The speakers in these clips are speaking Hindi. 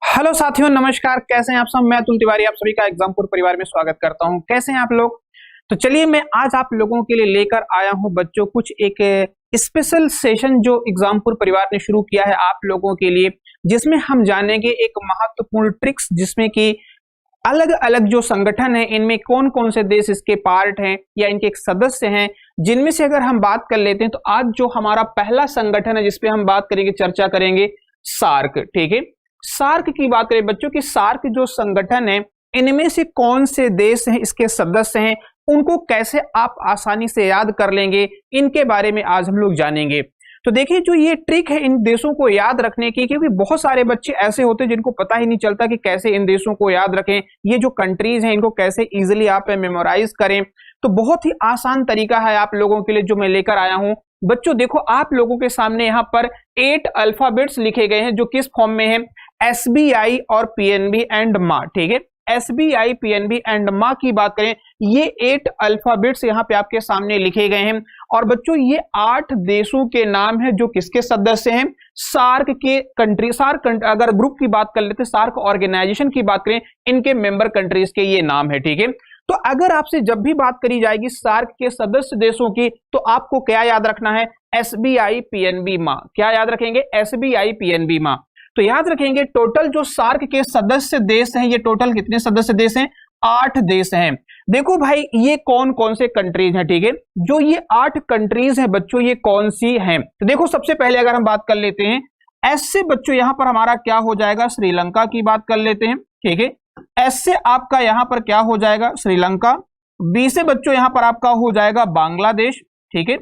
हेलो साथियों, नमस्कार। कैसे हैं आप सब? मैं अतुल तिवारी आप सभी का एग्जामपुर परिवार में स्वागत करता हूं। कैसे हैं आप लोग? तो चलिए, मैं आज आप लोगों के लिए लेकर आया हूं बच्चों कुछ एक स्पेशल सेशन जो एग्जामपुर परिवार ने शुरू किया है आप लोगों के लिए, जिसमें हम जानेंगे एक महत्वपूर्ण ट्रिक्स, जिसमें कि अलग अलग जो संगठन है इनमें कौन कौन से देश इसके पार्ट हैं या इनके एक सदस्य हैं, जिनमें से अगर हम बात कर लेते हैं तो आज जो हमारा पहला संगठन है जिसपे हम बात करेंगे, चर्चा करेंगे, सार्क। ठीक है, सार्क की बात करें बच्चों की, सार्क जो संगठन है इनमें से कौन से देश हैं इसके सदस्य हैं, उनको कैसे आप आसानी से याद कर लेंगे, इनके बारे में आज हम लोग जानेंगे। तो देखिए, जो ये ट्रिक है इन देशों को याद रखने की, क्योंकि बहुत सारे बच्चे ऐसे होते हैं जिनको पता ही नहीं चलता कि कैसे इन देशों को याद रखें, ये जो कंट्रीज हैं इनको कैसे इजीली आप मेमोराइज करें। तो बहुत ही आसान तरीका है आप लोगों के लिए जो मैं लेकर आया हूं। बच्चों देखो, आप लोगों के सामने यहाँ पर 8 अल्फाबेट्स लिखे गए हैं जो किस फॉर्म में है, एसबीआई और पीएनबी एंड मा। ठीक है, एसबीआई, पीएनबी एंड मा की बात करें, ये 8 अल्फाबेट्स यहाँ पे आपके सामने लिखे गए हैं। और बच्चों ये 8 देशों के नाम है जो किसके सदस्य हैं, सार्क के कंट्री। सार्क अगर ग्रुप की बात कर लेते, सार्क ऑर्गेनाइजेशन की बात करें, इनके मेंबर कंट्रीज के ये नाम है। ठीक है, तो अगर आपसे जब भी बात करी जाएगी सार्क के सदस्य देशों की, तो आपको क्या याद रखना है, एसबीआई, पीएनबी, मा। क्या याद रखेंगे, एसबीआई, पीएनबी, मा। तो याद रखेंगे टोटल जो सार्क के सदस्य देश हैं, ये टोटल कितने सदस्य देश हैं, 8 देश हैं। देखो भाई, ये कौन कौन से कंट्रीज हैं। ठीक है, जो ये 8 कंट्रीज हैं बच्चों, ये कौन सी हैं? तो देखो, सबसे पहले अगर हम बात कर लेते हैं एस से बच्चों, यहां पर हमारा क्या हो जाएगा, श्रीलंका की बात कर लेते हैं। ठीक है, एस से आपका यहां पर क्या हो जाएगा, श्रीलंका। बी से बच्चों यहां पर आपका हो जाएगा बांग्लादेश। ठीक है,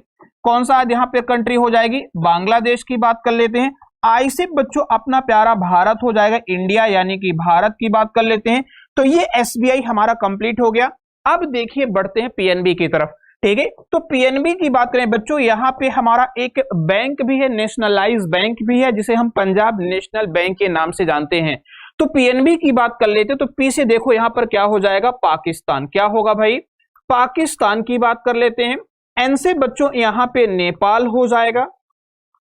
कौन सा यहां पे कंट्री हो जाएगी, बांग्लादेश की बात कर लेते हैं। आई से बच्चों अपना प्यारा भारत हो जाएगा, इंडिया, यानी कि भारत की बात कर लेते हैं। तो ये एसबीआई हमारा कंप्लीट हो गया। अब देखिए, बढ़ते हैं पीएनबी की तरफ। ठीक है, तो पीएनबी की बात करें बच्चों, यहां पे हमारा एक बैंक भी है, नेशनलाइज बैंक भी है, जिसे हम पंजाब नेशनल बैंक के नाम से जानते हैं। तो पीएनबी की बात कर लेते, तो पी से देखो यहां पर क्या हो जाएगा, पाकिस्तान। क्या होगा भाई, पाकिस्तान की बात कर लेते हैं। एन से बच्चों यहां पे नेपाल हो जाएगा।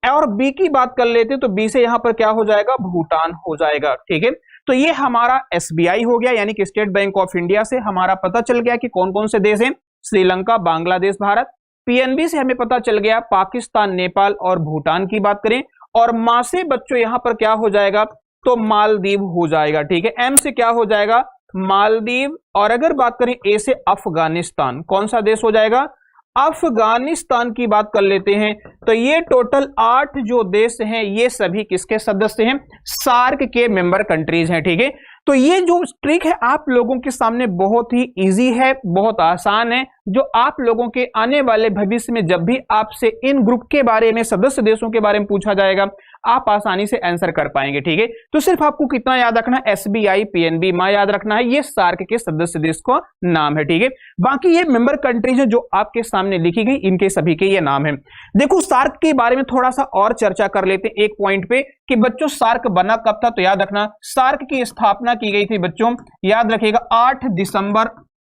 और बी की बात कर लेते हैं, तो बी से यहां पर क्या हो जाएगा, भूटान हो जाएगा। ठीक है, तो ये हमारा एसबीआई हो गया, यानी कि स्टेट बैंक ऑफ इंडिया से हमारा पता चल गया कि कौन कौन से देश हैं, श्रीलंका, बांग्लादेश, भारत। पीएनबी से हमें पता चल गया पाकिस्तान, नेपाल और भूटान की बात करें। और मा से बच्चों यहां पर क्या हो जाएगा, तो मालदीव हो जाएगा। ठीक है, एम से क्या हो जाएगा, मालदीव। और अगर बात करें ए से अफगानिस्तान, कौन सा देश हो जाएगा, अफगानिस्तान की बात कर लेते हैं। तो ये टोटल 8 जो देश हैं, ये सभी किसके सदस्य हैं, सार्क के मेंबर कंट्रीज हैं। ठीक है, तो ये जो ट्रिक है आप लोगों के सामने बहुत ही इजी है, बहुत आसान है, जो आप लोगों के आने वाले भविष्य में जब भी आपसे इन ग्रुप के बारे में, सदस्य देशों के बारे में पूछा जाएगा, आप आसानी से आंसर कर पाएंगे। ठीक है, तो सिर्फ आपको कितना याद रखना है, एसबीआई, पीएनबी, मा याद रखना है, ये सार्क के सदस्य देश का नाम है। ठीक है, बाकी ये मेंबर कंट्रीज है जो आपके सामने लिखी गई, इनके सभी के ये नाम है। देखो, सार्क के बारे में थोड़ा सा और चर्चा कर लेते हैं एक पॉइंट पे, कि बच्चों सार्क बना कब था। तो याद रखना, सार्क की स्थापना की गई थी बच्चों, याद रखिएगा 8 दिसंबर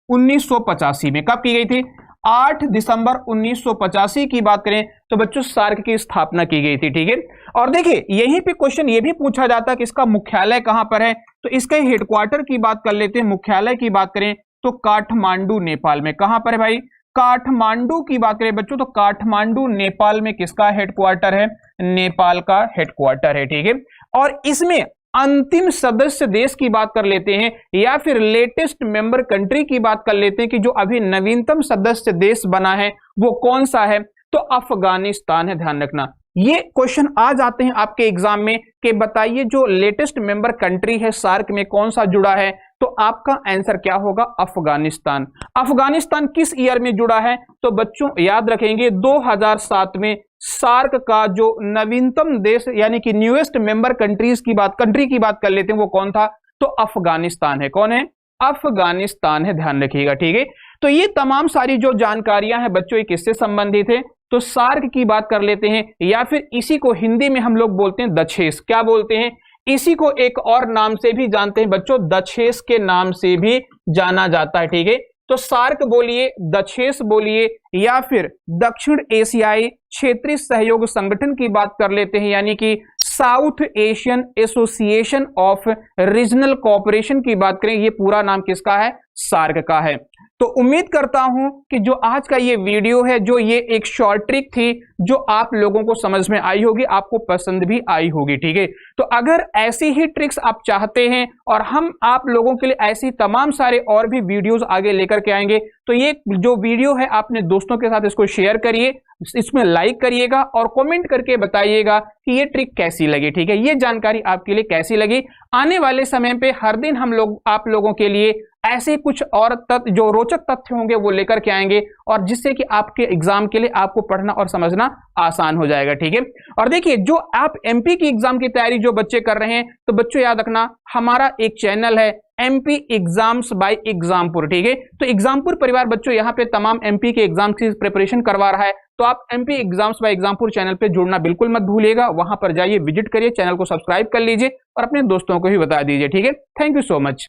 1985 में। कब की गई थी, 8 दिसंबर 1985 की बात करें तो बच्चों सार्क की स्थापना की गई थी। ठीक है, और देखिए यहीं पे क्वेश्चन ये भी पूछा जाता है कि इसका मुख्यालय कहां पर है। तो इसके हेडक्वार्टर की बात कर लेते हैं, मुख्यालय की बात करें तो काठमांडू, नेपाल में। कहां पर है भाई, काठमांडू की बात करें बच्चों तो काठमांडू नेपाल में किसका हेडक्वार्टर है, नेपाल का हेडक्वार्टर है। ठीक है, और इसमें अंतिम सदस्य देश की बात कर लेते हैं, या फिर लेटेस्ट मेंबर कंट्री की बात कर लेते हैं कि जो अभी नवीनतम सदस्य देश बना है वो कौन सा है, तो अफगानिस्तान है। ध्यान रखना, ये क्वेश्चन आ जाते हैं आपके एग्जाम में कि बताइए जो लेटेस्ट मेंबर कंट्री है सार्क में कौन सा जुड़ा है, तो आपका आंसर क्या होगा, अफगानिस्तान। अफगानिस्तान किस ईयर में जुड़ा है, तो बच्चों याद रखेंगे 2007 में सार्क का जो नवीनतम देश, यानी कि न्यूएस्ट मेंबर कंट्री की बात कर लेते हैं, वो कौन था, तो अफगानिस्तान है। कौन है, अफगानिस्तान है। ध्यान रखिएगा। ठीक है, तो ये तमाम सारी जो जानकारियां हैं बच्चों, ये किससे संबंधित है, तो सार्क की बात कर लेते हैं, या फिर इसी को हिंदी में हम लोग बोलते हैं दक्षेस। क्या बोलते हैं, इसी को एक और नाम से भी जानते हैं बच्चों, दक्षेस के नाम से भी जाना जाता है। ठीक है, तो सार्क बोलिए, दक्षेस बोलिए, या फिर दक्षिण एशियाई क्षेत्रीय सहयोग संगठन की बात कर लेते हैं, यानी कि south Asian association of regional cooperation की बात करें, ये पूरा नाम किसका है? सार्क का है। तो उम्मीद करता हूं कि जो आज का ये वीडियो है, जो ये एक शॉर्ट ट्रिक थी, जो आप लोगों को समझ में आई होगी, आपको पसंद भी आई होगी, ठीक है। तो अगर ऐसी ही ट्रिक्स आप चाहते हैं और हम आप लोगों के लिए ऐसी तमाम सारे और भी वीडियोस आगे लेकर के आएंगे, तो ये जो वीडियो है अपने दोस्तों के साथ इसको शेयर करिए, इसमें लाइक करिएगा और कमेंट करके बताइएगा कि ये ट्रिक कैसी लगी, ठीक है, ये जानकारी आपके लिए कैसी लगी। आने वाले समय पे हर दिन हम लोग आप लोगों के लिए ऐसे कुछ और तथ्य, जो रोचक तथ्य होंगे, वो लेकर के आएंगे, और जिससे कि आपके एग्जाम के लिए आपको पढ़ना और समझना आसान हो जाएगा, ठीक है। और देखिए, जो आप एमपी की एग्जाम की तैयारी जो बच्चे कर रहे हैं, तो बच्चों याद रखना, हमारा एक चैनल है एमपी एग्जाम्स बाय एग्जामपुर, ठीक है। तो एग्जामपुर परिवार बच्चों यहाँ पे तमाम एमपी के एग्जाम की प्रिपरेशन करवा रहा है, तो आप MP exams by Exampur channel पे जुड़ना बिल्कुल मत भूलिएगा। वहां पर जाइए, विजिट करिए, चैनल को सब्सक्राइब कर लीजिए और अपने दोस्तों को भी बता दीजिए, ठीक है। Thank you so much.